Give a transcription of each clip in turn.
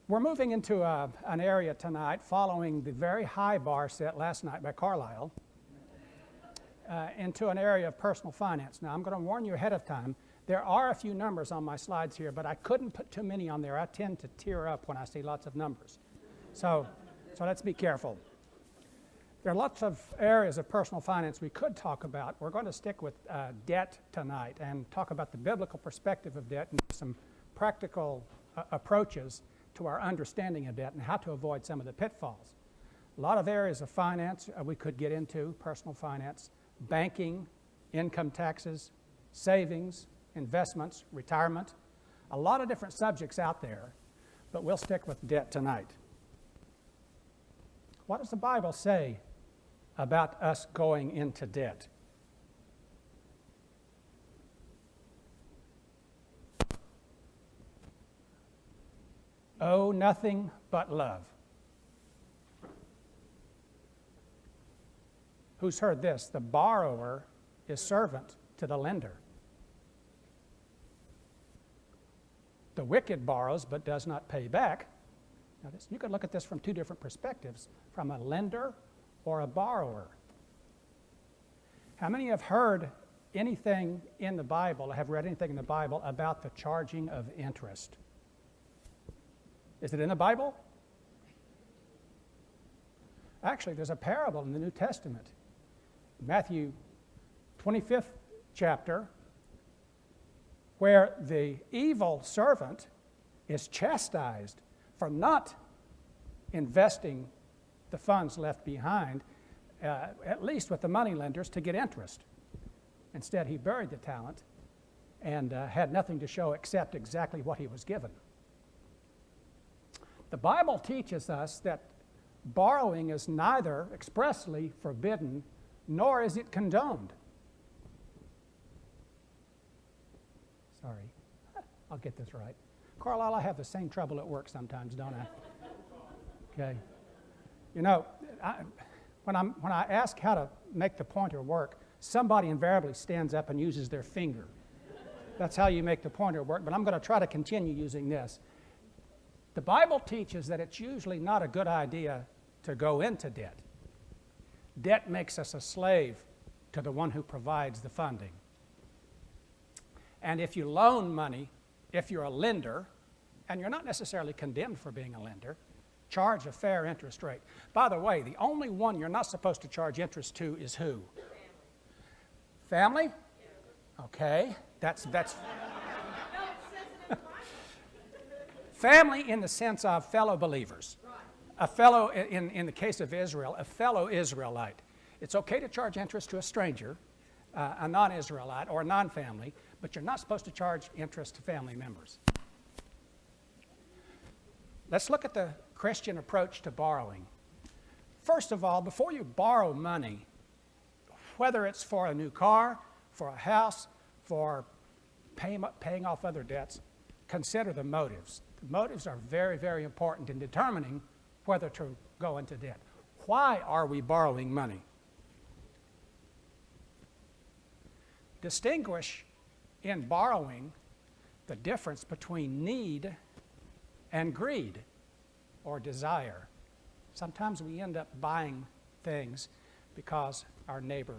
We're moving into an area tonight following the very high bar set last night by Carlisle into an area of personal finance. Now, I'm going to warn you ahead of time. There are a few numbers on my slides here, but I couldn't put too many on there. I tend to tear up when I see lots of numbers. So let's be careful. There are lots of areas of personal finance we could talk about. We're going to stick with debt tonight and talk about the biblical perspective of debt and some practical approaches to our understanding of debt and how to avoid some of the pitfalls. A lot of areas of finance we could get into: personal finance, banking, income taxes, savings, investments, retirement. A lot of different subjects out there, but we'll stick with debt tonight. What does the Bible say about us going into debt? Owe nothing but love. Who's heard this? The borrower is servant to the lender. The wicked borrows but does not pay back. Now you could look at this from two different perspectives, from a lender or a borrower. How many have heard anything in the Bible, have read anything in the Bible about the charging of interest? Is it in the Bible? Actually, there's a parable in the New Testament. Matthew 25th chapter, where the evil servant is chastised for not investing the funds left behind, at least with the moneylenders, to get interest. Instead, he buried the talent and had nothing to show except exactly what he was given. The Bible teaches us that borrowing is neither expressly forbidden nor is it condoned. Sorry, I'll get this right. Carlisle, I have the same trouble at work sometimes, don't I? Okay. You know, when I ask how to make the pointer work, somebody invariably stands up and uses their finger. That's how you make the pointer work, but I'm going to try to continue using this. The Bible teaches that it's usually not a good idea to go into debt. Debt makes us a slave to the one who provides the funding. And if you loan money, if you're a lender, and you're not necessarily condemned for being a lender, charge a fair interest rate. By the way, the only one you're not supposed to charge interest to is who? Family? Okay, that's family in the sense of fellow believers. A fellow, in the case of Israel, a fellow Israelite. It's okay to charge interest to a stranger, a non-Israelite or a non-family, but you're not supposed to charge interest to family members. Let's look at the Christian approach to borrowing. First of all, before you borrow money, whether it's for a new car, for a house, for paying off other debts, consider the motives. The motives are very, very important in determining whether to go into debt. Why are we borrowing money? Distinguish in borrowing the difference between need and greed or desire. Sometimes we end up buying things because our neighbor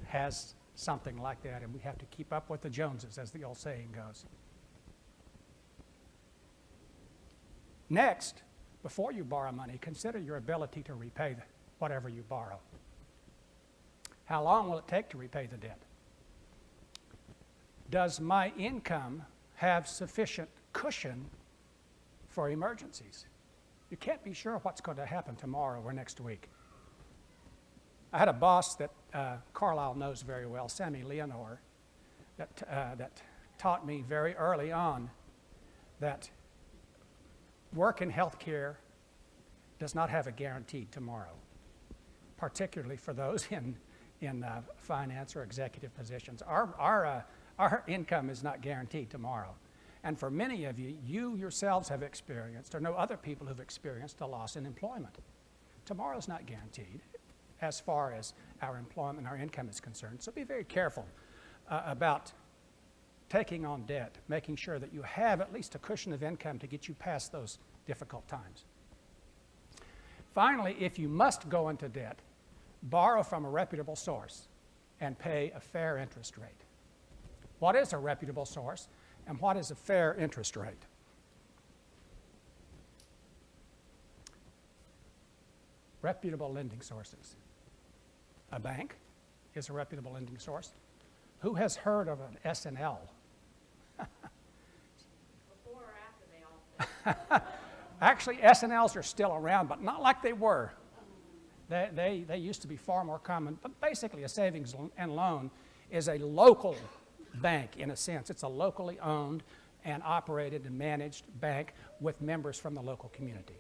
has something like that and we have to keep up with the Joneses, as the old saying goes. Next, before you borrow money, consider your ability to repay whatever you borrow. How long will it take to repay the debt? Does my income have sufficient cushion for emergencies? You can't be sure what's going to happen tomorrow or next week. I had a boss that Carlisle knows very well, Sammy Leonore, that taught me very early on that work in healthcare does not have a guaranteed tomorrow, particularly for those in finance or executive positions. Our income is not guaranteed tomorrow. And for many of you, you yourselves have experienced, or know other people who've experienced, a loss in employment. Tomorrow's not guaranteed as far as our employment, our income is concerned. So be very careful about taking on debt, making sure that you have at least a cushion of income to get you past those difficult times. Finally, if you must go into debt, borrow from a reputable source and pay a fair interest rate. What is a reputable source, and what is a fair interest rate? Reputable lending sources. A bank is a reputable lending source. Who has heard of an S&L? Before or after they all Actually, S&Ls are still around, but not like they were. They used to be far more common. But basically, a savings and loan is a local bank in a sense. It's a locally owned and operated and managed bank with members from the local community.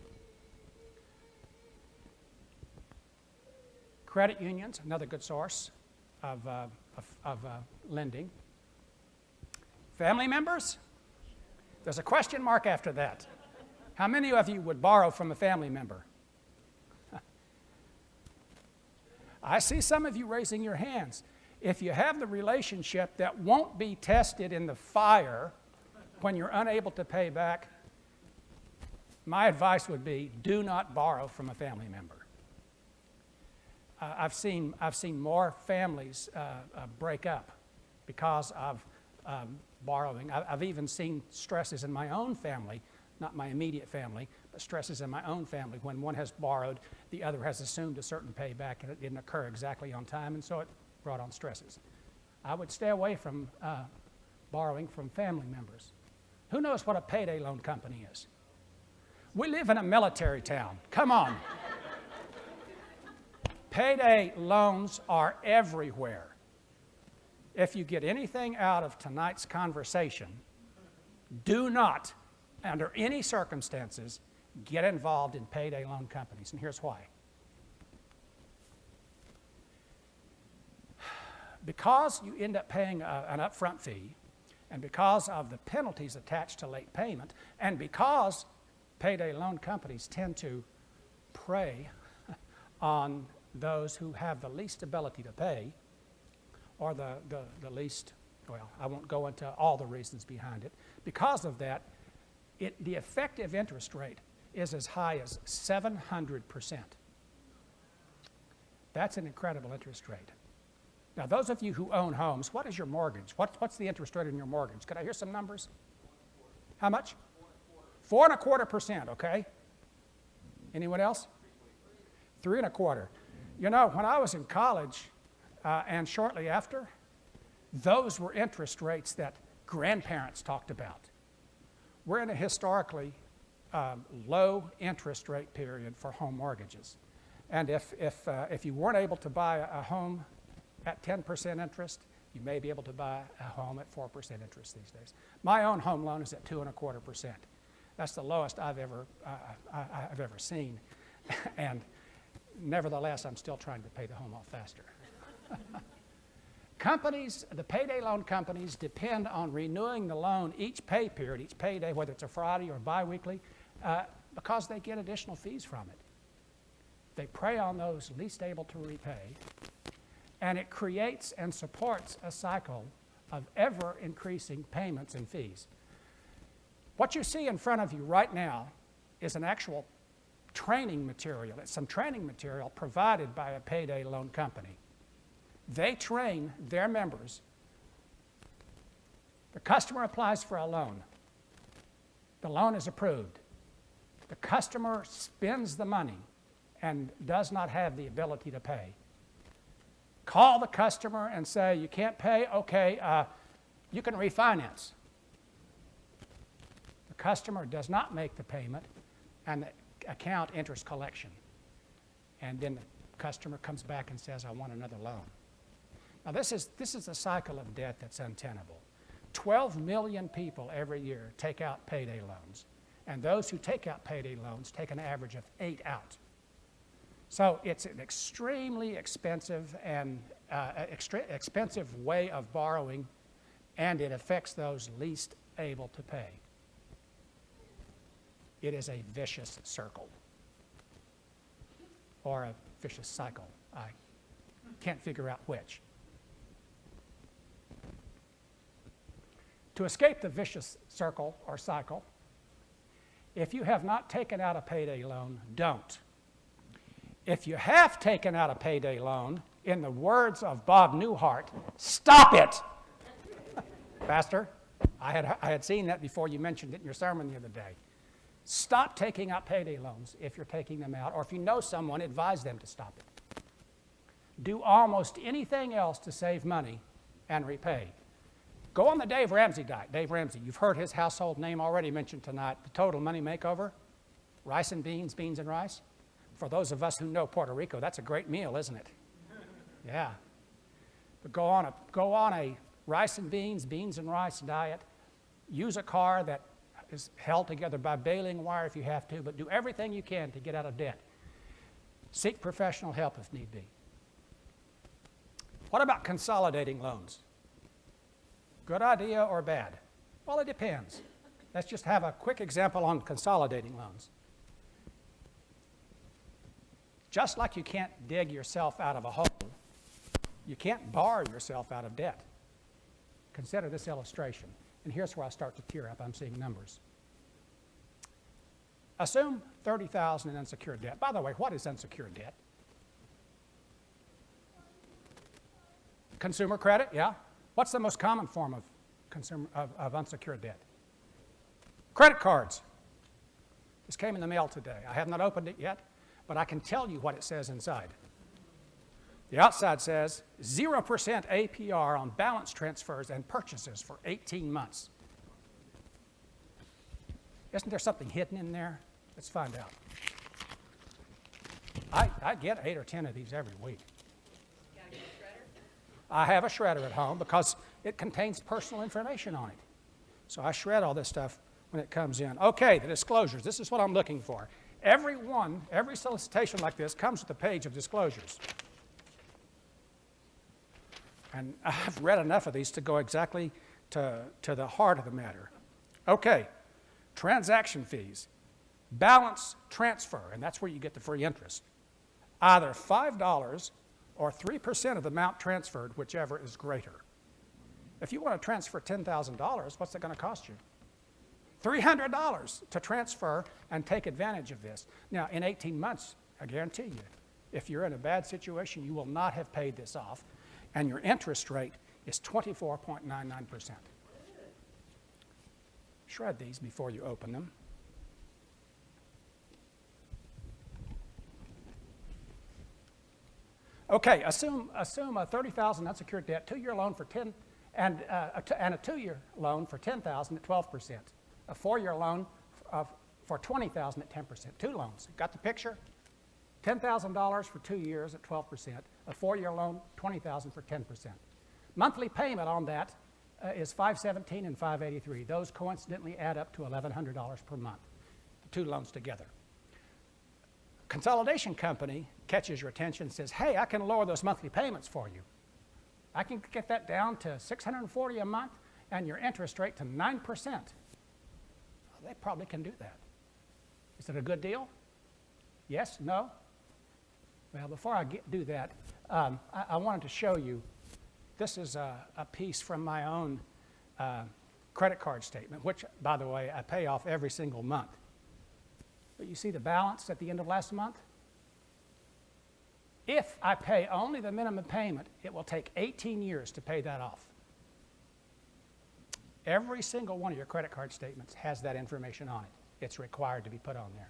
Credit unions, another good source of lending. Family members? There's a question mark after that. How many of you would borrow from a family member? I see some of you raising your hands. If you have the relationship that won't be tested in the fire when you're unable to pay back, my advice would be do not borrow from a family member. I've seen more families break up because of borrowing. I've even seen stresses in my own family, not my immediate family, but stresses in my own family. When one has borrowed, the other has assumed a certain payback, and it didn't occur exactly on time, and so it brought on stresses. I would stay away from borrowing from family members. Who knows what a payday loan company is? We live in a military town. Come on. Payday loans are everywhere. If you get anything out of tonight's conversation, do not, under any circumstances, get involved in payday loan companies, and here's why. Because you end up paying an upfront fee, and because of the penalties attached to late payment, and because payday loan companies tend to prey on those who have the least ability to pay, or the least, well, I won't go into all the reasons behind it. Because of that, the effective interest rate is as high as 700%. That's an incredible interest rate. Now, those of you who own homes, what is your mortgage? What's the interest rate on your mortgage? Could I hear some numbers? How much? 4.25%, okay? Anyone else? 3.25%. You know, when I was in college and shortly after, those were interest rates that grandparents talked about. We're in a historically low interest rate period for home mortgages. And if you weren't able to buy a home at 10% interest, you may be able to buy a home at 4% interest these days. My own home loan is at 2.25%. That's the lowest I've ever seen. And nevertheless, I'm still trying to pay the home off faster. Companies, the payday loan companies, depend on renewing the loan each pay period, each payday, whether it's a Friday or biweekly, because they get additional fees from it. They prey on those least able to repay, and it creates and supports a cycle of ever-increasing payments and fees. What you see in front of you right now is an actual training material. It's some training material provided by a payday loan company. They train their members. The customer applies for a loan. The loan is approved. The customer spends the money and does not have the ability to pay. Call the customer and say, you can't pay? Okay, you can refinance. The customer does not make the payment, and the account enters collection. And then the customer comes back and says, I want another loan. Now, this is a cycle of debt that's untenable. 12 million people every year take out payday loans, and those who take out payday loans take an average of 8 out. So it's an extremely expensive and expensive way of borrowing, and it affects those least able to pay. It is a vicious circle, or a vicious cycle. I can't figure out which. To escape the vicious circle or cycle, If you have not taken out a payday loan, don't. If you have taken out a payday loan, in the words of Bob Newhart, stop it. Pastor, I had seen that before you mentioned it in your sermon the other day. Stop taking out payday loans if you're taking them out, or if you know someone, advise them to stop it. Do almost anything else to save money and repay. Go on the Dave Ramsey diet. Dave Ramsey, you've heard his household name already mentioned tonight, the Total Money Makeover, rice and beans, beans and rice. For those of us who know Puerto Rico, that's a great meal, isn't it? Yeah. But go on a rice and beans and rice diet. Use a car that is held together by baling wire if you have to, but do everything you can to get out of debt. Seek professional help if need be. What about consolidating loans? Good idea or bad? Well, it depends. Let's just have a quick example on consolidating loans. Just like you can't dig yourself out of a hole, you can't borrow yourself out of debt. Consider this illustration. And here's where I start to tear up. I'm seeing numbers. Assume $30,000 in unsecured debt. By the way, what is unsecured debt? Consumer credit, yeah. What's the most common form of unsecured debt? Credit cards. This came in the mail today. I have not opened it yet, but I can tell you what it says inside. The outside says 0% APR on balance transfers and purchases for 18 months. Isn't there something hidden in there? Let's find out. I get 8 or 10 of these every week. Got a good shredder? I have a shredder at home because it contains personal information on it. So I shred all this stuff when it comes in. Okay, the disclosures. This is what I'm looking for. Every solicitation like this comes with a page of disclosures. And I've read enough of these to go exactly to the heart of the matter. Okay, transaction fees, balance transfer, and that's where you get the free interest. Either $5 or 3% of the amount transferred, whichever is greater. If you want to transfer $10,000, what's it going to cost you? $300 to transfer and take advantage of this. Now, in 18 months, I guarantee you, if you're in a bad situation, you will not have paid this off, and your interest rate is 24.99%. Shred these before you open them. Okay, assume a $30,000 unsecured debt, 2-year loan for and a 2-year loan for $10,000 at 12%, a 4-year loan for $20,000 at 10%. 2 loans. Got the picture? $10,000 for 2 years at 12%, a 4-year loan, $20,000 for 10%. Monthly payment on that is $517 and $583. Those coincidentally add up to $1,100 per month, the 2 loans together. Consolidation company catches your attention and says, hey, I can lower those monthly payments for you. I can get that down to $640 a month and your interest rate to 9%. Well, they probably can do that. Is it a good deal? Yes? No? Well, before I do that, I wanted to show you, this is a piece from my own credit card statement, which, by the way, I pay off every single month. But you see the balance at the end of last month? If I pay only the minimum payment, it will take 18 years to pay that off. Every single one of your credit card statements has that information on it. It's required to be put on there.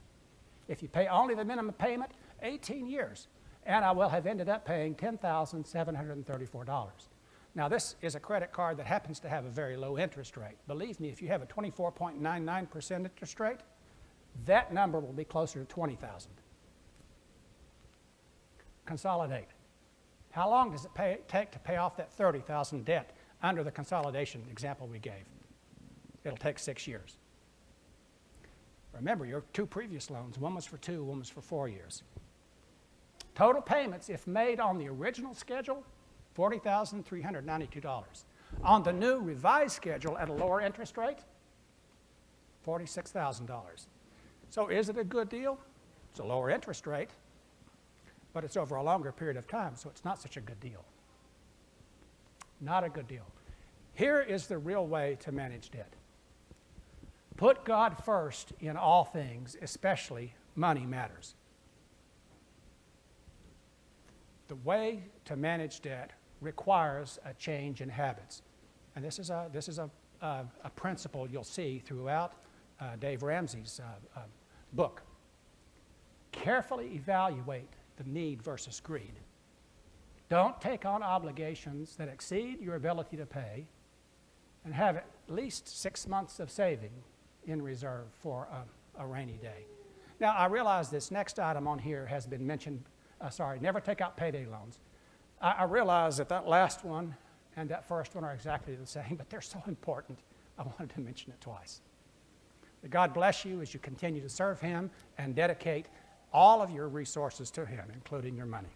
If you pay only the minimum payment, 18 years, and I will have ended up paying $10,734. Now, this is a credit card that happens to have a very low interest rate. Believe me, if you have a 24.99% interest rate, that number will be closer to $20,000. Consolidate. How long does it take to pay off that $30,000 debt under the consolidation example we gave? It'll take 6 years. Remember, your 2 previous loans, one was for 2, one was for 4 years. Total payments, if made on the original schedule, $40,392. On the new revised schedule at a lower interest rate, $46,000. So is it a good deal? It's a lower interest rate, but it's over a longer period of time, so it's not such a good deal. Not a good deal. Here is the real way to manage debt. Put God first in all things, especially money matters. The way to manage debt requires a change in habits. And this is a principle you'll see throughout Dave Ramsey's book. Carefully evaluate the need versus greed. Don't take on obligations that exceed your ability to pay, and have at least 6 months of saving in reserve for a rainy day. Now, I realize this next item on here has been mentioned, never take out payday loans. I realize that last one and that first one are exactly the same, but they're so important, I wanted to mention it twice. That God bless you as you continue to serve Him and dedicate all of your resources to Him, including your money.